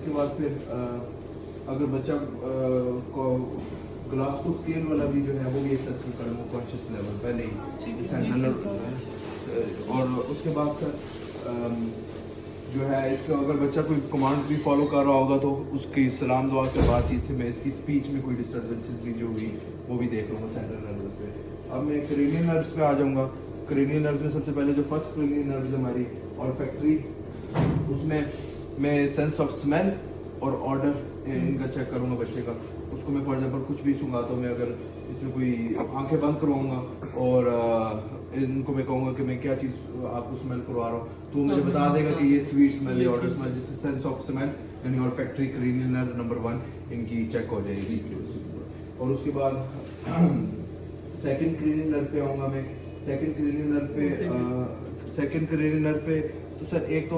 उसके बाद फिर अगर बच्चा को ग्लासको स्केल वाला भी जो है वो भी एक्सेस करूँगा कॉन्शियस लेवल पहले ही सेंट्रल। और उसके बाद सर जो है इसका अगर बच्चा कोई कमांड भी फॉलो कर रहा होगा तो उसकी सलाम दुआ से बातचीत से मैं इसकी स्पीच में कोई डिस्टर्बेंसेस भी जो हुई वो भी देख लूँगा सेंट्रल नर्वस पे। अब मैं क्रेनियल नर्व्स पे आ जाऊँगा। क्रेनियल नर्व्स में सबसे पहले जो फर्स्ट क्रेनियल नर्व्स हमारी ऑल्फैक्टरी, उसमें मैं सेंस ऑफ स्मेल और ऑर्डर इनका चेक करूँगा बच्चे का। उसको मैं फॉर एग्जाम्पल कुछ भी सुंघाता हूँ मैं, अगर इसमें कोई आंखें बंद करवाऊँगा और इनको मैं कहूँगा कि मैं क्या चीज़ आपको स्मेल करवा रहा हूँ तो मुझे बता देगा कि ये स्वीट स्मेल या ऑर्डर स्मेल, जिससे सेंस ऑफ स्मेल यानी ऑल्फैक्टरी क्रेनियल नर्व नंबर 1 इनकी चेक हो जाएगी। और उसके बाद सेकंड क्रेनियल नर्व पे आऊँगा मैं। सेकंड क्रेनियल नर्व पे तो सर एक तो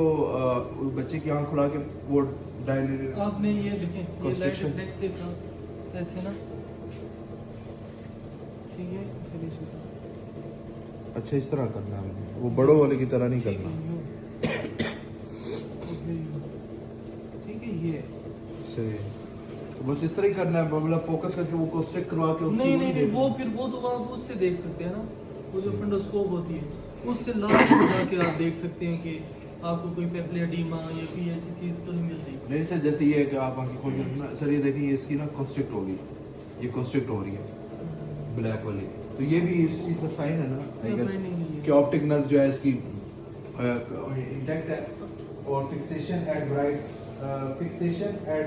बच्चे की आँख खुला के वो डायलेटेड आपने ये देखें ये लाइट रिफ्लेक्स से था ऐसे ना, ठीक है। अच्छा इस तरह करना है, वो बड़ों वाले की तरह नहीं करना, ठीक है। ये सही तो बस इस तरह ही करना है, मतलब फोकस करके वो को स्टिक करवा के नहीं वो फिर वो तो आप उससे देख सकते हैं ना, वो जो फेंडोस्कोप होती है उससे लास्ट जाके आप देख सकते हैं कि आपको कोई पेप्लेडीमा या कोई ऐसी चीज़ तो नहीं मिल रही। नहीं सर, जैसे ये है कि आप आंखें खोल के सर ये देखिए इसकी ना कंस्ट्रिक्ट होगी, ये कंस्ट्रिक्ट हो रही है ब्लैक वाली, तो ये भी इस चीज़ का साइन है ना आई गेस कि ऑप्टिक नर्व जो है इसकी इंटैक्ट है। और fixation at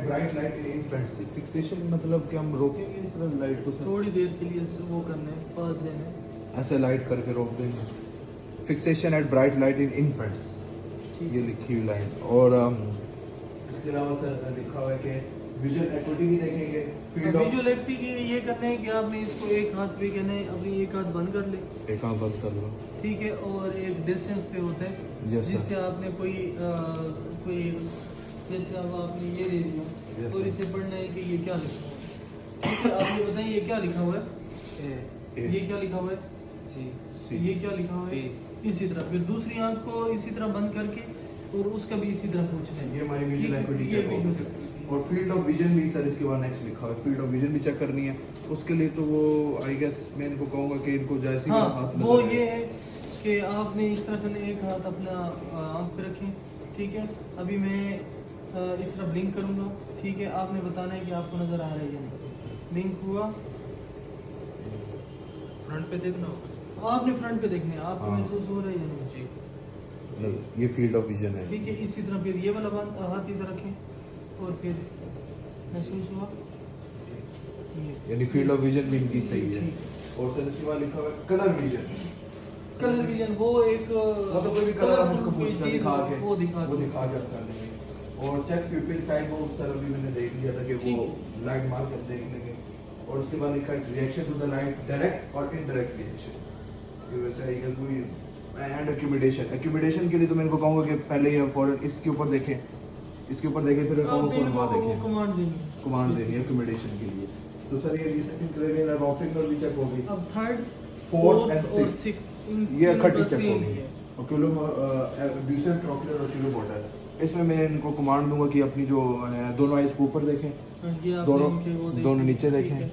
bright light in infants. Fixation मतलब कि हम रोकेंगे इस तरह लाइट को सर थोड़ी देर के लिए वो करना है, पास देना है, ऐसे लाइट करके रोक देंगे। Fixation at bright light in infants, ये लिखी हुई लाइन। और इसके अलावा सर लिखा हुआ है कि विजुअल एक्टिविटी भी देखेंगे। फील्ड ऑफ विजुअल एक्टिविटी ये करना है कि आपने इसको एक हाथ पे कहना है, अभी एक हाथ बंद कर ले, एक आंख बंद कर लो, ठीक है। और एक डिस्टेंस पे होता है जिससे आपने कोई जैसे अब आपने ये दे दिया और इसे पढ़ना है कि ये क्या लिखा हुआ है, ठीक है। आप ये बताएं ये क्या लिखा हुआ है, ये क्या लिखा हुआ है, ये क्या लिखा हुआ है। इसी तरह फिर दूसरी आंख को इसी तरह बंद करके और उसका भी इसी तरह पूछना है। ये हमारी विजुअल एक्टिविटी है। और फील्ड ऑफ विजन भी सर इसके बाद नेक्स्ट लिखा है, फील्ड ऑफ विजन भी चेक करनी है। उसके लिए तो वो आई गेस मैं इनको कहूँगा कि इनको जैसे हाँ, वो ये है कि आपने इस तरह करना, एक हाथ अपना आंख पे रखें, ठीक है। अभी मैं इस तरह ब्लिंक करूँगा, ठीक है। आपने बताना है कि आपको नज़र आ रहा है या नहीं। ब्लिंक हुआ, फ्रंट पे देखना होगा, आपने फ्रंट पे देखना है, आपको महसूस हो रहा है या नहीं। ये फील्ड ऑफ विजन है, ठीक है। इसी तरह फिर ये वाला हाथ इधर रखें और फिर महसूस हुआ, यानी फील्ड ऑफ विजन भी इनकी सही है। और सर इसके बाद लिखा हुआ है कलर विजन। कलर विजन वो एक मतलब कोई भी कलर हम उसको पूछना दिखा के वो दिखा कर देंगे। और चेक पिपिल साइड वो सर अभी मैंने देख लिया था कि वो लाइट मार कर देख लेंगे। और उसके बाद लिखा है reaction to the light, direct और इनडायरेक्ट रिएक्शन। ये वैसे है कि कोई एंड एक्यूमुलेशन के लिए तो मैं इनको कहूँगा कि पहले ही फॉरन इसके ऊपर देखें, इसके ऊपर देखें फिर कमांड देनी है एक्यूमुलेशन के लिए। तो सर ये second cranial nerve optic nerve भी चेक होगी। अब थर्ड, फोर्थ एंड और सिक्स्थ ये इकट्ठी चेक होगी। ओक्यूलो ड्यूसर ट्रोक्युलर ओक्यूलो मोटर, इसमें मैं इनको कमांड दूंगा कि अपनी जो दोनों आइज को ऊपर देखें, दोनों नीचे देखें,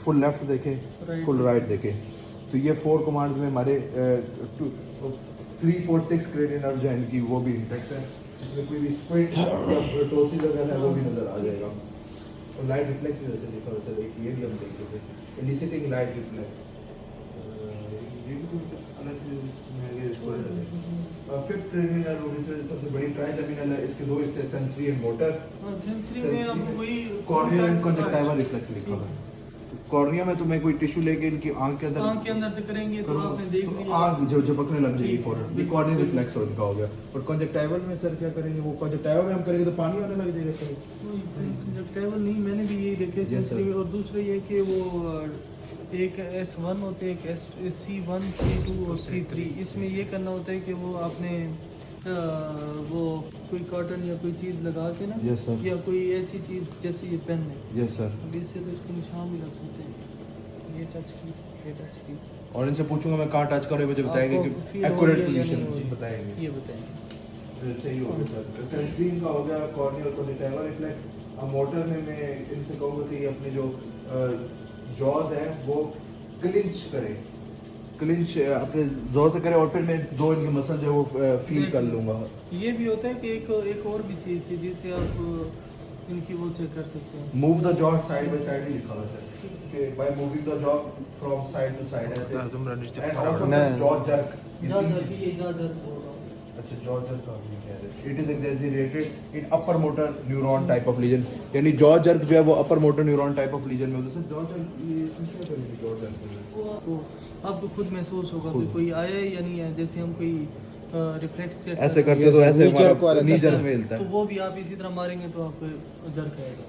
फुल लेफ्ट देखें, फुल राइट देखें। तो ये 4 कमांड्स में हमारे 3, 4, 6 क्रेनियल नर्व जो है इनकी वो भी इंटैक्ट है। इसमें कोई भी स्क्विड या टोसिस अगर है वो भी नजर आ जाएगा। और लाइट रिफ्लेक्स भी जैसे लिखा हुआ है, ये भी हम देख सकते हैं, एलिसिटिंग लाइट रिफ्लेक्स। ये भी कुछ अलग चीज में ये फिफ्थ क्रेनियल नर्व इसमें सबसे बड़ी ट्राइजेमिनल है। इसके 2 हिस्से सेंसरी एंड मोटर। सेंसरी में आपको वही कॉर्नियल एंड कंजक्टिवल रिफ्लेक्स लिखा हुआ है। कॉर्निया में तो मैं कोई टिश्यू लेके इनकी आंख के अंदर तक करेंगे तो आपने देख लिया, आंख जो झपकने लग जाएगी फौरन, ये कॉर्नियल रिफ्लेक्स हो गया। और कंजक्टिवल में सर क्या करेंगे, वो कंजक्टिवल में हम करेंगे तो पानी आने लग जाएगा सर। कंजक्टिवल नहीं, मैंने भी यही देखे सेंसरी में। और दूसरा ये कि वो एक S1 होते हैं, एक C1, C2 और C3। इसमें ये करना होता है कि वो आपने वो कोई कॉटन या कोई चीज़ लगा के ना, या कोई ऐसी चीज़ जैसे ये पेन है, यस सर, अभी इससे तो इसको निशान भी लग सकते हैं। ये टच की और इनसे पूछूंगा मैं कहाँ टच कर रहे, मुझे बताएंगे कि एक्यूरेट पोजीशन बताएंगे। ये बताएंगे। सही हो गया सर। सेंसरीन का हो गया, कॉर्नियल कोनिकल रिफ्लेक्स। अब मोटर में मैं इनसे कहूँगा कि अपने जो जॉज है वो क्लिंच करें, क्लिंच अपने जोर से करें, और फिर मैं दो इनके मसल जो है वो फील कर लूँगा। ये भी होता है कि एक और भी चीज़ थी जिससे आप इनकी वो चेक कर सकते हैं। Move the jaw side by side ही लिखा हुआ है कि by moving the jaw from side to side ऐसे। And also jaw jerk. अच्छा, जॉ जर्क का भी कह रहे हैं। It is exaggerated in upper motor neuron type of lesion, यानी जॉ जर्क जो है वो upper motor neuron type of lesion में होता है। जॉ जर्क ये किसने करेंगे जॉ जर्क? आपको खुद महसूस होगा कि कोई आया है या नहीं है। जैसे हम कोई रिफ्लेक्स चेक ऐसे करते तो ऐसे नीचर को हमारा नीचर तो मिलता है। वो भी आप इसी तरह मारेंगे तो आपको जर्क आएगा।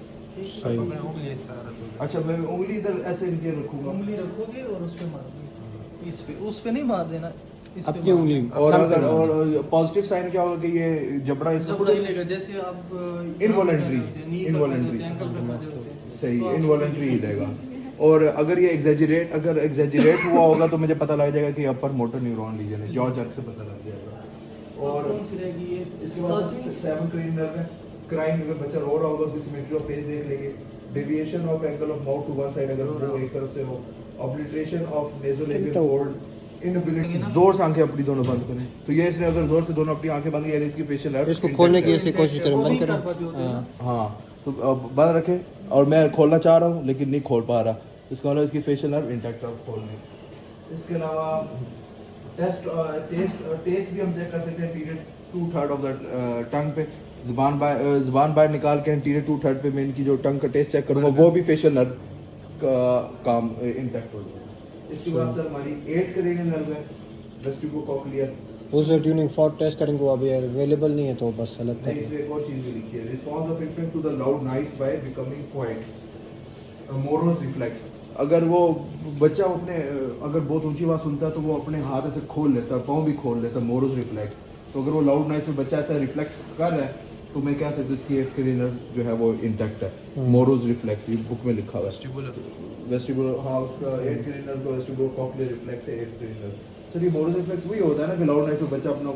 अच्छा, मैं उंगली इधर ऐसे इनके रखूंगा उंगली रखोगे और उस पे मारोगे, उस पे नहीं मार देना, इस पे अपनी मारो। उंगली और अगर और पॉजिटिव साइन क्या होगा कि ये जबड़ा इसका जबड़ा हिलेगा। जैसे आप Involuntary, involuntary। सही इनवॉलंटरी हिलेगा। और अगर ये एग्जैजरेट हुआ होगा तो मुझे पता लग जाएगा कि अपर मोटर न्यूरॉन लीजन है, जॉ जर्क से पता लग जाएगा। और कौन सी रहेगी ये? इसके बाद 7 क्रेनियल नर्व है। क्राइम, अगर बच्चा रो रहा होगा उसकी सिमेट्री ऑफ फेस देख लेंगे। Deviation of angle of mouth to one side अगर वो एक तरफ से हो। Obliteration of nasolabial cord. Inability, जोर से आंखें अपनी दोनों बंद करें। तो ये इसने अगर जोर से दोनों अपनी आंखें बंद की यानी इसकी फेशियल नर्व इसको खोलने की ऐसी कोशिश करें, बंद करें। हाँ, तो बंद रखें। और मैं खोलना चाह रहा हूँ लेकिन नहीं खोल पा रहा, इसका मतलब इसकी फेशियल नर्व इंटैक्ट है खोलने। इसके अलावा टेस्ट भी हम चेक कर सकते हैं। पीरियड 2/3 ऑफ द टंग पे जुबान बाहर निकाल के एंटीरियर 2/3 पे मैं इनकी जो टंग का टेस्ट चेक करूंगा वो भी फेशियल नर्व का काम इंटैक्ट हो जाएगा। इसके बाद सर हमारी 8 क्रेनियल नर्व है, वेस्टिबुलोकॉक्लियर। उसे ट्यूनिंग फॉर टेस्ट करेंगे, वो अभी अवेलेबल नहीं है तो बस अलग नहीं, कर इसमें एक और चीज भी लिखी है। Response of infant to the loud noise by becoming quiet. Moro's reflex, अगर वो बच्चा अपने अगर बहुत ऊंची आवाज सुनता है तो वो अपने हाथ ऐसे खोल लेता है, पाँव भी खोल लेता है, मोरोस रिफ्लेक्स। तो अगर वो लाउड नॉइस में बच्चा ऐसा रिफ्लेक्स कर रहा है तो मैं कह सकता हूँ इसकी एक क्रेनियल जो है वो इंटैक्ट है। मोरोस रिफ्लेक्स ये बुक में लिखा हुआ है। वेस्टिबुलर, हाँ, उसका 8 क्रेनियल का वेस्टिबुलोकॉक्लियर रिफ्लेक्स है 8 क्रेनियल। सर ये मोरोस रिफ्लेक्स वही होता है ना कि लाउड नॉइस में बच्चा अपना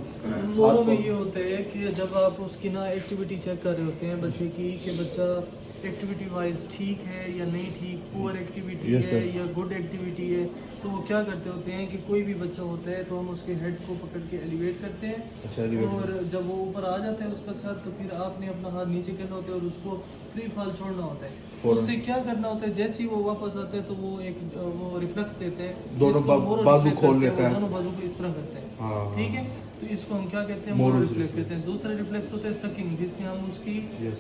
मोरो में ये होता है कि जब आप उसकी ना एक्टिविटी चेक कर रहे होते हैं बच्चे की कि बच्चा एक्टिविटी वाइज ठीक है या नहीं ठीक, पुअर एक्टिविटी Yes, है sir. या गुड एक्टिविटी है, तो वो क्या करते होते हैं कि कोई भी बच्चा होता है तो हम उसके हेड को पकड़ के एलिवेट करते हैं। अच्छा, elevate और जब वो ऊपर आ जाता है उसका सर, तो फिर आपने अपना हाथ नीचे करना होता है और उसको फ्री फॉल छोड़ना होता है। फौरन। उससे क्या करना होता है, जैसे ही वो वापस आता है तो वो एक वो रिफ्लेक्स देते हैं, दोनों जिसको मोरो बाजू रिफ्लेक्स खोल कहते हैं, लेता है। वो दोनों बाजू को इस तरह करते हैं। हाँ, ठीक है, तो इसको हम क्या कहते हैं, मोरो मोरो रिफ्लेक्स रिफ्लेक्स कहते हैं। दूसरा रिफ्लेक्स होता है सकिंग, जिससे हम उसकी Yes,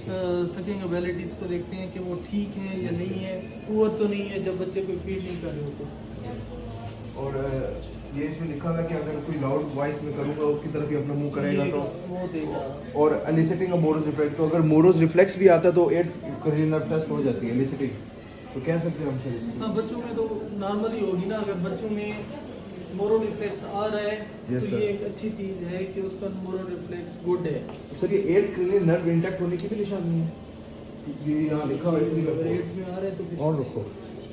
सकिंग एबिलिटीज को देखते हैं कि वो ठीक है या नहीं है, पुअर तो नहीं है जब बच्चे कोई फील नहीं कर रहे होते। और ये इसमें लिखा है कि अगर कोई लाउड वॉइस में करूंगा उसकी तरफ ही अपना मुंह करेगा तो वो देगा। और एलिसिटिंग ऑफ मोरोस रिफ्लेक्स, तो अगर मोरोस रिफ्लेक्स भी आता है तो 8 क्रेनियल टेस्ट हो जाती है एलिसिटिंग, तो कह सकते हैं हम सर। हाँ, बच्चों में तो नॉर्मली होगी ना। अगर बच्चों में मोरो रिफ्लेक्स आ रहा है Yes, तो sir. ये एक अच्छी चीज़ है कि उसका मोरो रिफ्लेक्स गुड है। सर ये 8 क्रेनियल नर्व इंटैक्ट होने की भी निशानी है, ये यहाँ लिखा हुआ है इसलिए अगर मैं 8 में आ रहा है तो फिर और रखो।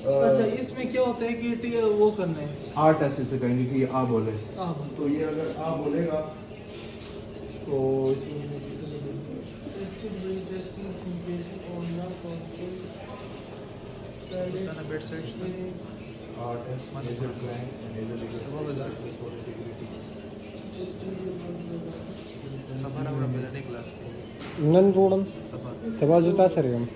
अच्छा, इसमें क्या होता है कि वो करना है, 8 ऐसे से कहेंगे कि ये आ बोले, हाँ, तो ये अगर आ बोलेगा तो नन रोडन तबाजुता सरेगम।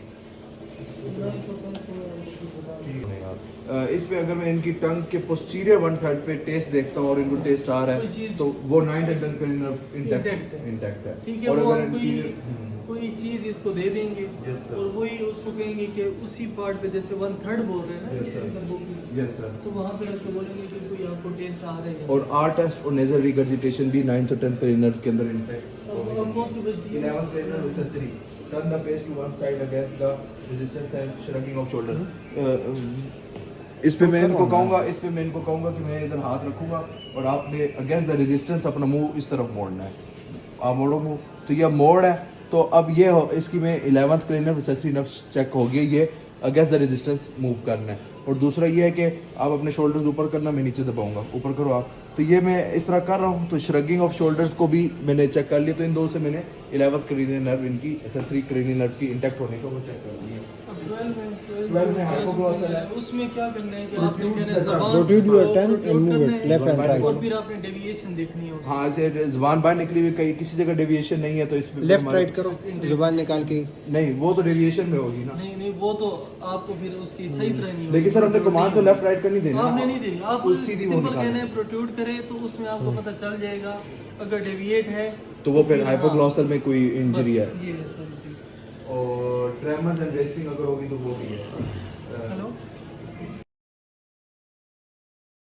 इसमें अगर मैं इनकी टंग के पोस्टीरियर 1/3 पे टेस्ट देखता हूँ और इनको टेस्ट आ रहा कोई है चीज़- तो वो 9 and 10 क्रेनियल Intact है। इंटैक्ट है। ठीक है, और वो अगर हम इनकी कोई चीज़ इसको दे देंगे Yes, sir. और वही उसको कहेंगे कि उसी पार्ट पे जैसे 1/3 बोल रहे हैं ना, Yes, sir. इधर book में, यस सर, तो वहाँ पे आपको बोलेंगे कि कोई आपको टेस्ट आ रहा है। और आर टेस्ट और नेजल रिगर्जिटेशन भी 9th और 10th क्रेनियल के अंदर इंटैक्ट। अब कौन सी बचती है? 11th cranial necessary. Turn the face to one side against the resistance and shrugging of shoulder. इस पे मैं इनको कहूँगा कि मैं इधर हाथ रखूँगा और आपने अगेंस्ट द रेजिस्टेंस अपना मुंह इस तरफ मोड़ना है। आप मोड़ो मुंह, तो ये मोड़ है। तो अब ये हो इसकी मैं 11th cranial recessive nerve check हो गई, ये अगेंस्ट द रेजिस्टेंस मूव करना है। और दूसरा ये है कि आप अपने शोल्डर्स ऊपर करना, मैं नीचे दबाऊंगा, ऊपर करो आप। तो ये मैं इस तरह कर रहा हूँ। तो श्रगिंग ऑफ शोल्डर्स को भी मैंने चेक कर लिया। तो इन दो से मैंने 11th क्रेनियल नर्व, इनकी एसेसरी क्रेनियल नर्व की इंटैक्ट होने का वो चेक कर लिया। 12 में hypoglossal है। उसमें क्या करना है कि आपने कहना है ज़बान Protrude your को tongue and protrude move it, करना है, left and right. और फिर आपने डेविएशन देखनी है उसमें। हाँ, ऐसे ज़बान बाहर निकली हुई, कहीं किसी जगह डेविएशन नहीं है तो इसमें लेफ्ट राइट करो, जुबान निकाल के। नहीं, वो तो डेविएशन में होगी ना। नहीं नहीं, वो तो आपको फिर उसकी सही तरह नहीं लेकिन सर हमने कमांड तो लेफ्ट राइट का नहीं देनी। आपने नहीं देनी, आप सीधी वो सिंपल निकाल कहना है प्रोट्रूड करे तो उसमें आपको पता चल जाएगा। अगर डेविएट है तो वो फिर हाँ, हाइपोग्लॉसल में कोई इंजरी है। ये है सारी चीज़। और ट्रेमर्स एंड रेस्टिंग अगर होगी तो वो भी है। हेलो